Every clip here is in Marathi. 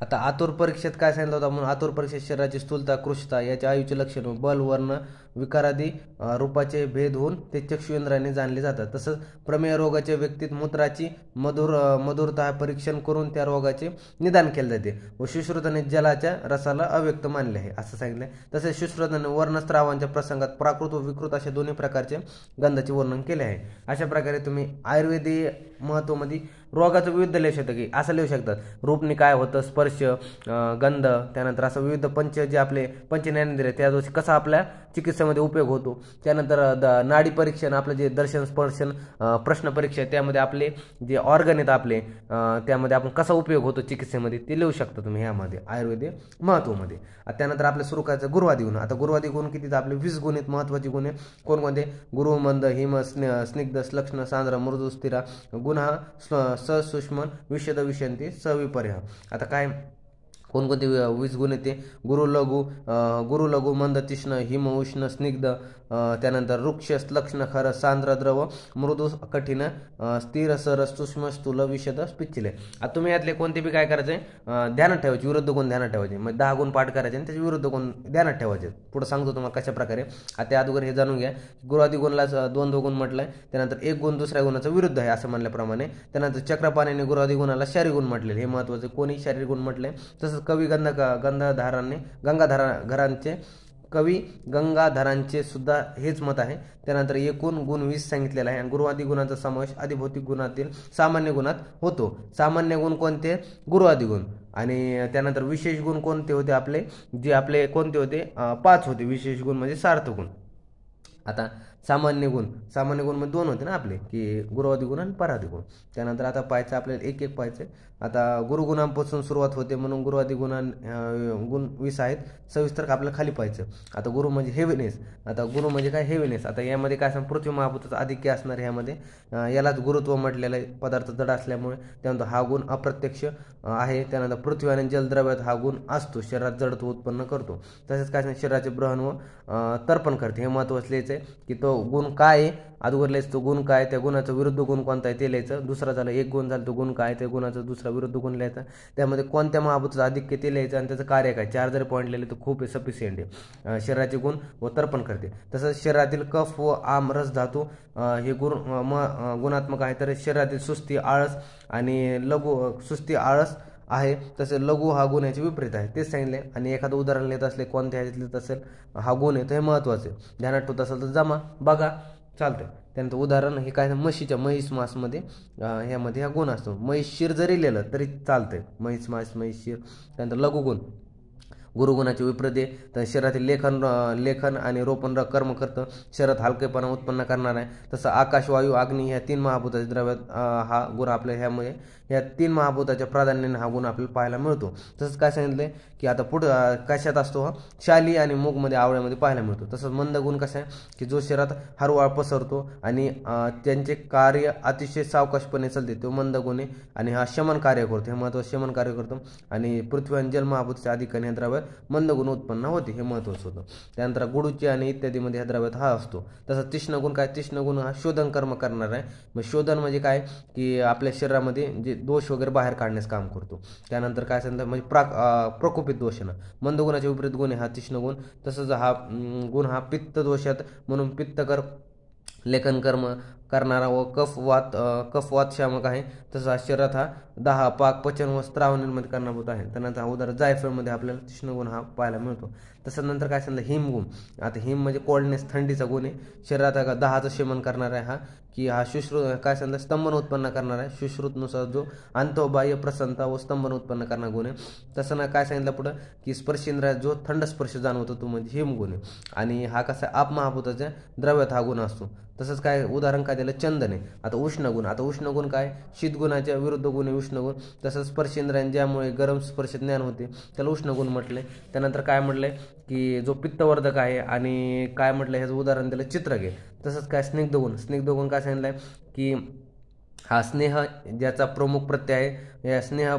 आता आतुर परीक्षेत काय सांगितलं होतं म्हणून आतुर परीक्षेत शरीराची स्थूलता कृशता याच्या आयुचे लक्षण बल वर्ण विकारादी रूपाचे भेद होऊन ते चक्षुइंद्राने जाणले जातात. तसंच प्रमेय रोगाच्या व्यक्तीत मूत्राची मधुरता परीक्षण करून त्या रोगाचे निदान केले जाते व सुश्रुताने जलाच्या रसाला अव्यक्त मानले आहे असं सांगितलं. तसेच सुश्रुताने वर्णस्रावांच्या प्रसंगात प्राकृत व विकृत अशा दोन्ही प्रकारचे गंधाचे वर्णन केले आहे. अशा प्रकारे तुम्ही आयुर्वेदीय महत्वामध्ये रोगाचं विविध लिहू शकता की असं लिहू शकतात रूपने काय होतं, स्पर्श, गंध, त्यानंतर असं विविध पंच जे आपले पंचज्ञानेंद्रिय त्या दिवशी कसा आपल्या चिकित्सेमध्ये उपयोग होतो. त्यानंतर नाडी परीक्षण आपलं जे दर्शन स्पर्शन प्रश्न परीक्षा त्यामध्ये आपले जे ऑर्गन आहेत आपले त्यामध्ये आपण कसा उपयोग होतो चिकित्सेमध्ये ते लिहू शकता तुम्ही ह्यामध्ये आयुर्वेदीय महत्वामध्ये. त्यानंतर आपले सुरू करायचं गुरुवादी गुण. आता गुरुवादी गुण किती आपले 20 गुण आहेत महत्वाचे गुण आहेत. कोणकोणते? गुरु मंद हिम स्निग्ध लक्षण सांद्र मृदू स्थिरा गुण हा सूक्ष्म विशद विशंती सविपर्य. आता काय कोणकोणते 20 गुण येते? गुरु लघु मंद तीक्ष्ण हिम उष्ण स्निग्ध त्यानंतर वृक्ष लक्षण खर सांद्र द्रव मृदू कठीण स्थिर सर सूक्ष्म स्थूल विशद पिच्छिले. आता तुम्ही यातले कोणते बी काय करायचे ध्यानात ठेवायचे, विरुद्ध गुण ध्यानात ठेवायचे. मग 10 गुण पाठ करायचे आणि त्याचे विरुद्ध गुण ध्यानात ठेवायचे. पुढे सांगतो तुम्हाला कशा प्रकारे. आता अगोदर हे जाणून घ्या गुरुवादी गुणला 2 गुण म्हटलंय, त्यानंतर 1 गुण दुसऱ्या गुणाचा विरुद्ध आहे असं म्हणल्याप्रमाणे. त्यानंतर चक्रपाणीने गुरुवादी गुणाला शारीरिक गुण म्हटले, हे महत्वाचे. कोणी शारीरिक गुण म्हटले? तसंच कवी कवी गंगाधरांचे सुद्धा हेच मत आहे. त्यानंतर एकूण गुण 20 सांगितलेला आहे आणि गुरुवादी गुणांचा समावेश अधिभौतिक गुणातील सामान्य गुणात होतो. सामान्य गुण कोणते? गुरुवादी गुण. आणि त्यानंतर विशेष गुण कोणते होते आपले? जे आपले कोणते होते? 5 होते विशेष गुण म्हणजे सार्थ गुण. आता सामान्य गुण मध्ये 2 होते ना आपले की गुरुवादी गुण आणि परादी गुण. त्यानंतर आता पाहायचं आपल्याला एक एक पाहायचं. आता गुरुगुणांपासून सुरुवात होते म्हणून गुरुवादी गुण 20 आहेत. सविस्तर आपल्याला खाली पाहायचं. आता गुरु म्हणजे हेवीनेस. आता गुरु म्हणजे काय? हेवीनेस. आता यामध्ये काय सांग पृथ्वी महाभूताचा आधिक्य असणार ह्यामध्ये यालाच गुरुत्व म्हटलेलं आहे पदार्थ जड असल्यामुळे. त्यानंतर हा गुण अप्रत्यक्ष आहे. त्यानंतर पृथ्वी आणि जलद्रव्यात हा गुण असतो, शरीरात जडत्व उत्पन्न करतो. तसेच काय सांग शरीराचे ब्रहण व तर्पण करते. हे महत्त्वाचं लिहायचं आहे की तो गुण काय आहे. अगोदर लिहायचं तो गुण काय, त्या गुणाचा विरुद्ध गुण कोणता आहे ते लिहायचं. दुसरा झालं 1 गुण झालं तो गुण काय, त्या गुणाचा दुसरा विरुद्ध गुण लिहायचा. त्यामध्ये कोणत्या महाभूताचं आधिक्य ते लिहायचं आणि त्याचं कार्य काय. 4 जरी पॉईंट लिहिले तर खूप सफिशियंट आहे. शरीराचे गुण व तर्पण करते. तसंच शरीरातील कफ व आम रस धातू हे गुणात्मक आहे. तर शरीरातील सुस्ती आळस आणि सुस्ती आळस आहे. तसे लघु हा गुण याचे विपरीत आहे तेच सांगितले. आणि एखादं उदाहरण लिहित असले कोणत्या ह्याच्यात लिहित असेल हा गुण आहे तर हे महत्त्वाचं आहे. ध्यानात ठेवत असेल तर जमा बघा चालतं. त्यानंतर उदाहरण हे काय म्हैस मासमध्ये ह्यामध्ये हा गुण असतो. म्हैस शिर जरी लिहिलं तरी चालतंय. म्हैस शिर. त्यानंतर लघुगुण गुरुगुणाचे विपरीत आहे. तर शरीरातील लेखन आणि रोपण कर्म करतं. शरीरात हलकेपणा उत्पन्न करणार आहे. तसं आकाश वायू अग्नी ह्या 3 महाभूताच्या द्रव्यात हा गुण आपल्या ह्यामुळे ह्या 3 महाभूताच्या प्राधान्याने हा गुण आपल्याला पाहायला मिळतो. तसंच काय सांगितलंय की आता पुढं कशात असतो हा शाली आणि मूगमध्ये आवळ्यामध्ये पाहायला मिळतो. तसंच मंद गुण कसा आहे की जो शरीरात हरवाळ पसरतो आणि त्यांचे कार्य अतिशय सावकाशपणे चालते तो मंद गुण आहे. आणि हा शमन कार्य करतो. हे महत्त्वाचं शमन कार्य करतो. आणि पृथ्वी आणि जल महाभूताच्या अधिकाने ह्या द्रव्यात मंद गुण उत्पन्न होते हे महत्त्वाचं होतं. त्यानंतर गुडूची आणि इत्यादीमध्ये ह्या द्रव्यात हा असतो. तसंच तीक्ष्ण गुण काय? तीक्ष्ण गुण हा शोधन कर्म करणार आहे. मग शोधन म्हणजे काय की आपल्या शरीरामध्ये जे दोष वगैरे बाहेर काढण्यास काम करतो. त्यानंतर काय सांगतात म्हणजे प्रकोपित दोष ना. मंद गुणाचे विपरीत गुण आहे हा तीक्ष्ण गुण. तसंच हा गुण हा पित्त दोषात म्हणून पित्तकर लेखन कर्म करणारा व कफवात शामक आहे. तसा शरीरात हा 10 पाक पचन व स्त्राव निर्मित करणाभूत आहे. त्यानंतर हा उदाहरण जायफळमध्ये आपल्याला तीक्ष्ण गुण हा पाहायला मिळतो. तसं नंतर काय सांगितलं हिमगुण. आता हिम म्हणजे कोल्डनेस थंडीचा गुण आहे. शरीरात 10चं शमन करणार आहे हा की हा काय सांगितलं स्तंभन उत्पन्न करणार आहे. सुश्रुतनुसार जो अंतोबाह्य प्रसन्नता व स्तंभन उत्पन्न करणारा गुण आहे. तसं ना काय सांगितलं पुढं की स्पर्शेंद्रियात जो थंड स्पर्श जाणवतो तो म्हणजे हिमगुण आहे. आणि हा कसा आप महाभूताच्या द्रव्यात हा गुण असतो. तसंच काय उदाहरण काय दिलं चंदन आहे. आता उष्णगुण. आता उष्णगुण काय? शीतगुणाच्या विरुद्ध गुण आहे उष्णगुण. तसंच स्पर्शेंद्रियां ज्यामुळे गरम स्पर्श ज्ञान होते त्याला उष्णगुण म्हटलंय. त्यानंतर काय म्हटलंय की जो पित्तवर्धक आहे. आणि काय म्हटलं ह्याचं उदाहरण दिलं चित्रक आहे. तसंच काय स्निग्धगुण. स्निग्धगुण काय सांगितलंय की हा स्नेह ज्याचा प्रमुख प्रत्यय आहे, या स्नेह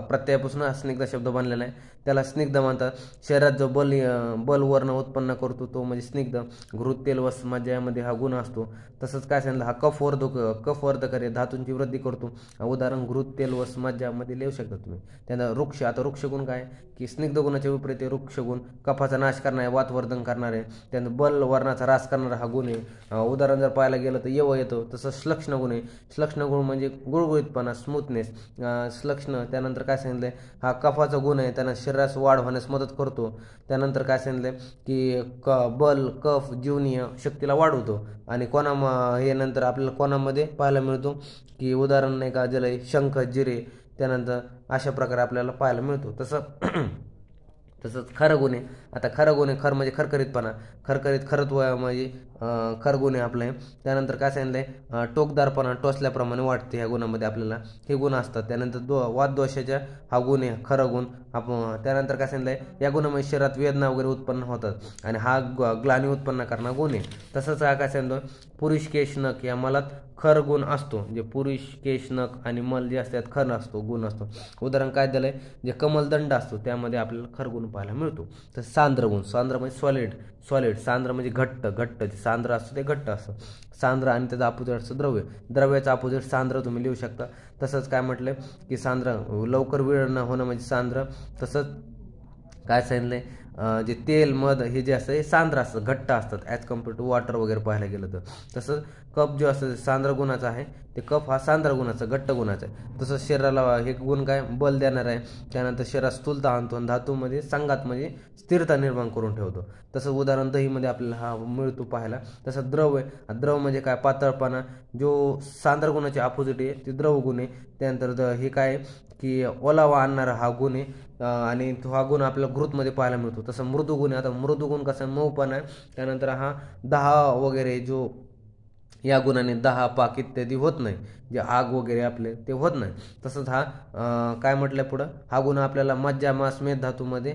प्रत्ययापासून हा स्निग्ध शब्द बनलेला आहे, त्याला स्निग्ध म्हणतात. शरीरात जो बल वर्ण उत्पन्न करतो तो म्हणजे स्निग्ध. घृत तेल व मज्जा यामध्ये हा गुण असतो. तसंच काय सांगितलं, हा कफवर्धक धातूंची वृद्धी करतो. उदाहरण घृत तेल व मज्जामध्ये लिहू शकता तुम्ही. त्यांना वृक्ष, आता वृक्ष गुण काय की स्निग्ध गुणाच्या विपरीत वृक्ष गुण कफाचा नाश करणारे, वातवर्धन करणारे, त्यानं बल वर्णाचा ऱ्हास करणारा हा गुण आहे. उदाहरण जर पाहायला गेलं तर यव येतो. तसं श्लक्ष्ण गुण आहे. श्लक्ष्ण गुण म्हणजे गुळगुळीतपणा, स्मूथनेस. श्लक्ष्ण त्यानंतर काय सांगितलंय, हा कफाचा गुण आहे, त्यांना शरीरास वाढ होण्यास मदत करतो. त्यानंतर काय सांगितलंय की बल, कफ, जीवनीय शक्तीला वाढवतो. आणि हे नंतर आपल्याला कोणामध्ये पाहायला मिळतो की उदाहरण नाही का जलय, शंख, जिरे, त्यानंतर अशा प्रकारे आपल्याला पाहायला मिळतो. तसंच खरं गुण आहे. आता खरं गुण आहे, खर म्हणजे खरखरीतपणा, खरत्व म्हणजे खरगुण आहे आपलं. त्यानंतर काय सांगितलंय, टोकदारपणा टोचल्याप्रमाणे वाटते, ह्या गुणामध्ये आपल्याला हे गुण असतात. त्यानंतर वाददोषाच्या हा गुण आहे, खरं गुण. त्यानंतर काय सांगितलंय, या गुणामुळे शरीरात वेदना वगैरे उत्पन्न होतात आणि हा ग्लानी उत्पन्न करणारा गुण आहे. तसंच काय सांगितलं, पुरुष केश नख या मलात खर गुण असतो. जे पुरुष केश नख आणि मल जे असतात खर असतो, गुण असतो. उदाहरण काय दिलंय, जे कमलदंड असतो त्यामध्ये आपल्याला खर गुण पाहायला मिळतो. तर सांद्र गुण, सांद्र म्हणजे सॉलिड, सांद्र म्हणजे घट्ट, जे सांद्र असतं ते घट्ट असतं. सांद्र आणि त्याचं अपोजिट असतं द्रव्य, द्रव्याचं अपोजिट सांद्र तुम्ही लिहू शकता. तसंच काय म्हटलंय की सांद्र लवकर विरळ न होणं म्हणजे सांद्र. तसंच काय सांगितलंय, जे तेल मध हे जे असतं हे सांद्र असतं, घट्ट असतात ॲज कम्पेअर टू वॉटर वगैरे पाहायला गेलं तर. तसंच कफ जो असतं सांद्र गुणाचा आहे, ते कफ हा सांद्र गुणाचा, घट्ट गुणाचा आहे. तसंच शरीराला हे गुण काय बल देणार आहे. त्यानंतर शरीरात स्थूलता आणतो आणि धातूमध्ये संघात म्हणजे स्थिरता निर्माण करून ठेवतो. तसं उदाहरण दहीमध्ये आपल्याला हा मिळतो पाहायला. तसं द्रव आहे, द्रव म्हणजे काय पातळपणा, जो सांद्र गुणाचे अपोजिट आहे ते द्रव गुण आहे. त्यानंतर हे काय की ओलावा आणणारा हा गुण आहे, आणि तो हा गुण आपल्याला घृतमध्ये पाहायला मिळतो. तसं मृदू गुण आहे. आता मृदू गुण कसा मऊपणा आहे. त्यानंतर हा दहा वगैरे जो या गुणाने दहा पाक इत्यादी होत नाही, जे आग वगैरे आपले ते होत नाही. तसंच हा काय म्हटलं पुढं, हा गुण आपल्याला मज्जा मास मेध धातूमध्ये,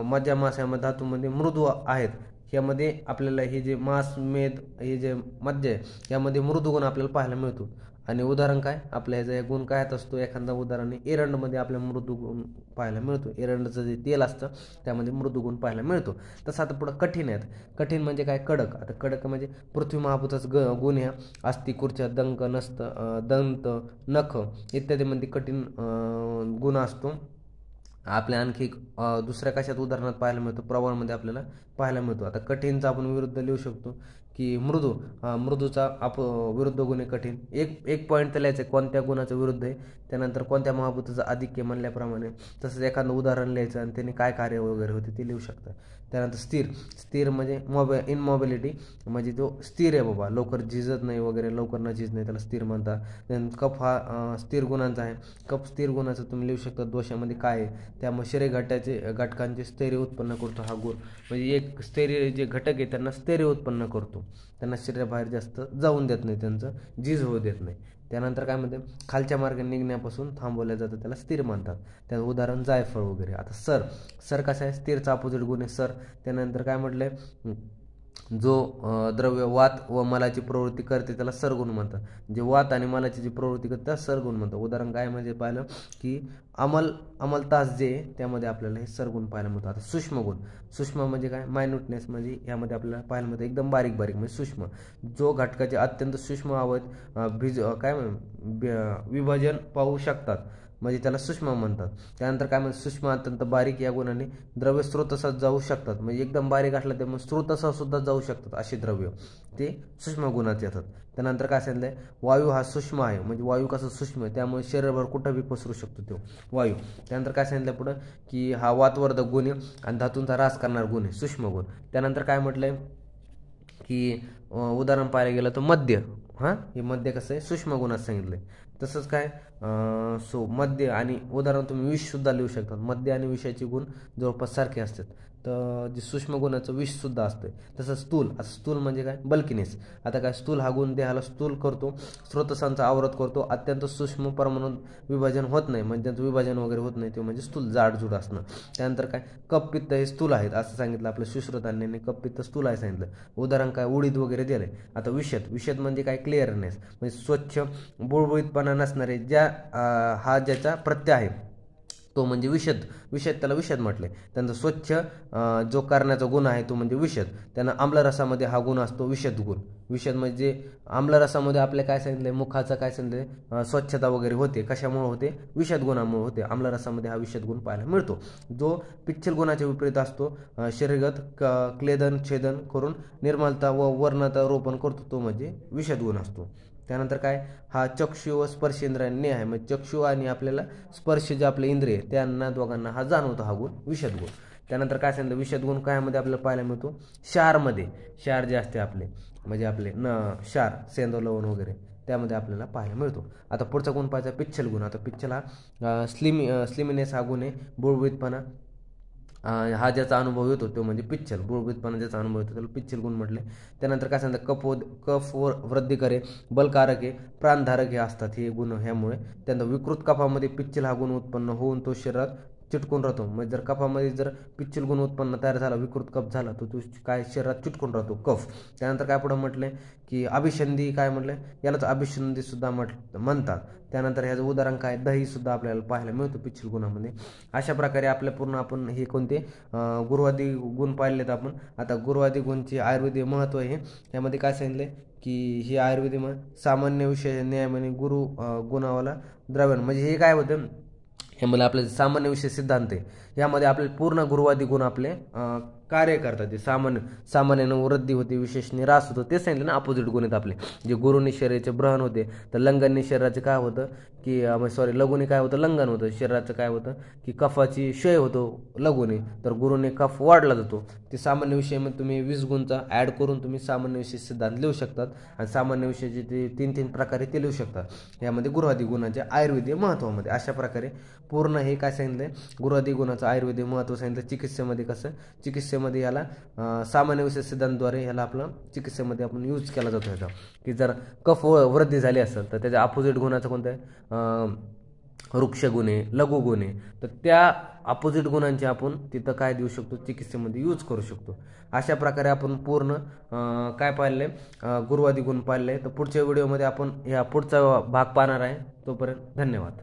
मज्जा मास या धातूमध्ये मृदू आहेत. यामध्ये आपल्याला हे जे मास मेध हे जे मज्जा आहे यामध्ये मृदू गुण आपल्याला पाहायला मिळतो. आणि उदाहरण काय आपल्या ह्याचा गुण काय असतो, एखादा उदाहरण एरंडमध्ये आपल्याला मृदू गुण पाहायला मिळतो. एरंडचं जे तेल असतं त्यामध्ये मृदू गुण पाहायला मिळतो. तसं आता पुढं कठीण आहेत. कठीण म्हणजे काय, कडक. आता कडक म्हणजे पृथ्वी महाभूताचं गुण ह्या अस्ति, कुर्च्या, दंक, नस्त, दंत, नख इत्यादीमध्ये कठीण गुण असतो. आपल्या आणखी दुसऱ्या कशात उदाहरणात पाहायला मिळतो, प्रवाहामध्ये आपल्याला पाहायला मिळतो. आता कठीणचा आपण विरुद्ध लिहू शकतो की मृदूचा विरुद्ध गुण आहे कठीण. एक पॉईंट तर लिहायचं कोणत्या गुणाचं विरुद्ध आहे, त्यानंतर कोणत्या महाभूताचं आधिक्य म्हणल्याप्रमाणे. तसंच एखादं उदाहरण लिहायचं आणि त्याने काय कार्य वगैरे होते ते लिहू शकतं. त्यानंतर स्थिर म्हणजे इनमॉबिलिटी, म्हणजे जो स्थिर आहे बाबा, लवकर झिजत नाही वगैरे, लवकर न झिजणे त्याला स्थिर म्हणतात. त्यानंतर कफ हा स्थिर गुणांचा आहे. कफ स्थिर गुणाचं तुम्ही लिहू शकता दोषामध्ये काय आहे, त्यामुळे शरीर घटकांचे स्थैर्य उत्पन्न करतो हा गुण. म्हणजे एक स्थैर्य जे घटक आहे त्यांना स्थैर्य उत्पन्न करतो, त्यांना शरीराबाहेर जास्त जाऊन देत नाही, त्यांचं झीज होऊ देत नाही. त्यानंतर काय म्हणते, खालच्या मार्गाने निघण्यापासून थांबवलं जातं, त्याला स्थिर म्हणतात. त्याचं उदाहरण जायफळ वगैरे. आता सर कसा आहे, स्थिरचा अपोजिट गुण आहे सर. त्यानंतर काय म्हटलंय, जो द्रव्य वात व मलाची प्रवृत्ती करते त्याला सरगुण म्हणतात. जे वात आणि मलाची जी प्रवृत्ती करते त्याला सरगुण म्हणतात. उदाहरण काय म्हणजे पाहिलं की अमलतास जे त्यामध्ये आपल्याला हे सरगुण पाहायला मिळतं. आता सूक्ष्म म्हणजे काय, मायन्यूटनेस, म्हणजे यामध्ये आपल्याला पाहायला मिळतं एकदम बारीक म्हणजे सूक्ष्म. जो घटकाचे अत्यंत सूक्ष्म विभाजन पाहू शकतात म्हणजे त्याला सूक्ष्म म्हणतात. त्यानंतर काय म्हणजे सूक्ष्म अत्यंत बारीक या गुणाने द्रव्य स्रोतसात जाऊ शकतात, म्हणजे एकदम बारीक असलं त्यामुळे स्रोतसा सुद्धा जाऊ शकतात असे द्रव्य ते सूक्ष्म गुणात येतात. त्यानंतर काय सांगितलंय, वायू हा सूक्ष्म आहे, म्हणजे वायू कसं सूक्ष्म आहे त्यामुळे शरीरभर कुठंही पसरू शकतो तो वायू. त्यानंतर काय सांगितलं पुढं की हा वातवर्धक गुण आहे आणि धातूंचा ऱ्हास करणारा गुण आहे, सूक्ष्म गुण. त्यानंतर काय म्हटलंय की उदाहरण पाहायला गेलं तर मध्य, हे मध्य कसं आहे, सूक्ष्म गुणात सांगितलंय. तसंच काय सो मध्य आणि उदाहरण तुम्ही विषसुद्धा लिहू शकता. मध्य आणि विषयाचे गुण जवळपास सारखे असतात. तर जे सूक्ष्म गुणाचं विषसुद्धा असतं. तसं स्थूल, आता स्थूल म्हणजे काय, बल्किनेस. आता काय, स्थूल हा गुण देहाला स्थूल करतो, स्रोतसांचा आवरत करतो, अत्यंत सूक्ष्म परमाणूत विभाजन होत नाही, म्हणजे त्यांचं विभाजन वगैरे होत नाही, ते म्हणजे स्थूल, जाडजूड असणं. त्यानंतर काय, कफ पित्त हे स्थूल आहेत असं सांगितलं आपलं सुश्रुतांनी. कफ पित्त स्थूल आहे सांगितलं. उदाहरण काय, उडीद वगैरे दिलंय. आता विषद म्हणजे काय, क्लिअरनेस म्हणजे स्वच्छ, बुळबुळीतपणा नसणारे, हा ज्याचा प्रत्यय आहे तो म्हणजे विषद त्याला विषद म्हटले. त्यांचा स्वच्छ जो करण्याचा गुण आहे तो म्हणजे विषद. त्यांना आम्लरसामध्ये हा गुण असतो विषद गुण. विषद म्हणजे आम्लरसामध्ये आपले काय सांगितले, मुखाचा काय सांगितले, स्वच्छता वगैरे होते. कशामुळे होते, विषद गुणामुळे होते. आम्लरसामध्ये हा विषद गुण पाहायला मिळतो. जो पिच्छल गुणाच्या विपरीत असतो, शरीरगत क्लेदन छेदन करून निर्मलता व वर्णता रोपण करतो, तो म्हणजे विषद गुण असतो. त्यानंतर काय, हा चक्षु व स्पर्शेंद्रियांनी आहे, म्हणजे चक्षु आणि आपल्याला स्पर्श जे आपले इंद्रिय त्यांना दोघांना हा जाणवतो हा गुण विषद गुण. त्यानंतर काय सांगितलं, विषद गुण कायमध्ये आपल्याला पाहायला मिळतो, क्षारमध्ये. क्षार जे असते आपले म्हणजे आपले क्षार, सेंदव लवण वगैरे त्यामध्ये आपल्याला पाहायला मिळतो. आता पुढचा गुण पाहायचा पिच्छल गुण. आता पिच्छल हा स्लिमिनेस हा गुण आहे, बुळबुळीतपणा हा ज्याचा अनुभव येतो तो म्हणजे पिच्छल, बुळबुळीतपणा ज्याचा अनुभव येतो त्याला पिच्छल गुण म्हटले. त्यानंतर काय सांगतात, कफ वृद्धी करे, बलकारक आहे, प्राणधारक हे असतात हे गुण. ह्यामुळे त्यांना विकृत कफामध्ये पिच्छल हा गुण उत्पन्न होऊन तो शरीरात चिटकून राहतो. म्हणजे जर कफामध्ये जर पिच्छल गुण उत्पन्न तयार झाला, विकृत कफ झाला, तर तो काय शरीरात चिटकून राहतो कफ. त्यानंतर काय पुढे म्हटले की अभिसंधी, काय म्हटलं, यालाच अभिसंधी सुद्धा म्हणतात. त्यानंतर ह्याचं उदाहरण काय, दही सुद्धा आपल्याला पाहायला मिळतो पिच्छल गुणामध्ये. अशा प्रकारे आपल्या पूर्ण आपण हे कोणते गुरुवादी गुण पाहिलेत आपण. आता गुरुवादी गुणचे आयुर्वेदीय महत्त्व आहे. यामध्ये काय सांगितले की हे आयुर्वेदीय सामान्य विषय नियमाने गुरु गुणावाला द्रव्यण, म्हणजे हे काय होतं, हे मला आपले सामान्य विषय सिद्धांत आहे. यामध्ये आपले पूर्ण गुरुवादी गुण आपले कार्य करतात. ते सामान्यानं वृद्धी होते, विशेषने ह्रास होतो, ते सांगितलं ना. अपोजिट गुण आहेत आपले. जे गुरुनी शरीराचे ब्रहण होते, तर लंघननी शरीराचे काय होतं की लघुने काय होतं, लंघन होतं. शरीराचं काय होतं की कफाची क्षय होतो लघुने, तर गुरुने कफ वाढला जातो. ते सामान्य विषयामध्ये तुम्ही 20 गुणचा ॲड करून तुम्ही सामान्य विषय सिद्धांत लिहू शकतात. आणि सामान्य विषयाचे ते 3 प्रकारे ते लिहू शकतात यामध्ये गुरुवादी गुणाचे आयुर्वेदीय महत्त्वामध्ये. अशा प्रकारे पूर्ण हे काय सांगितलं, गुरुवादी गुणाचं आयुर्वेदीय महत्त्व सांगितलं. चिकित्सेमध्ये कसं, चिकित्सेमध्ये याला सामान्य विषय सिद्धांतद्वारे ह्याला आपलं चिकित्सेमध्ये आपण यूज केला जातो. ह्याचा की जर कफ वृद्धी झाली असेल तर त्याच्या अपोजिट गुणाचं कोणतं आहे, वृक्षगुणे, लघुगुणे, तर त्या अपोजिट गुणांचे आपण तिथं काय देऊ शकतो, चिकित्सेमध्ये यूज करू शकतो. अशा प्रकारे आपण पूर्ण काय पाहिलं, गुरुवादी गुण पाहिलं. तर पुढच्या व्हिडिओमध्ये आपण ह्या पुढचा भाग पाहणार आहे. तोपर्यंत धन्यवाद.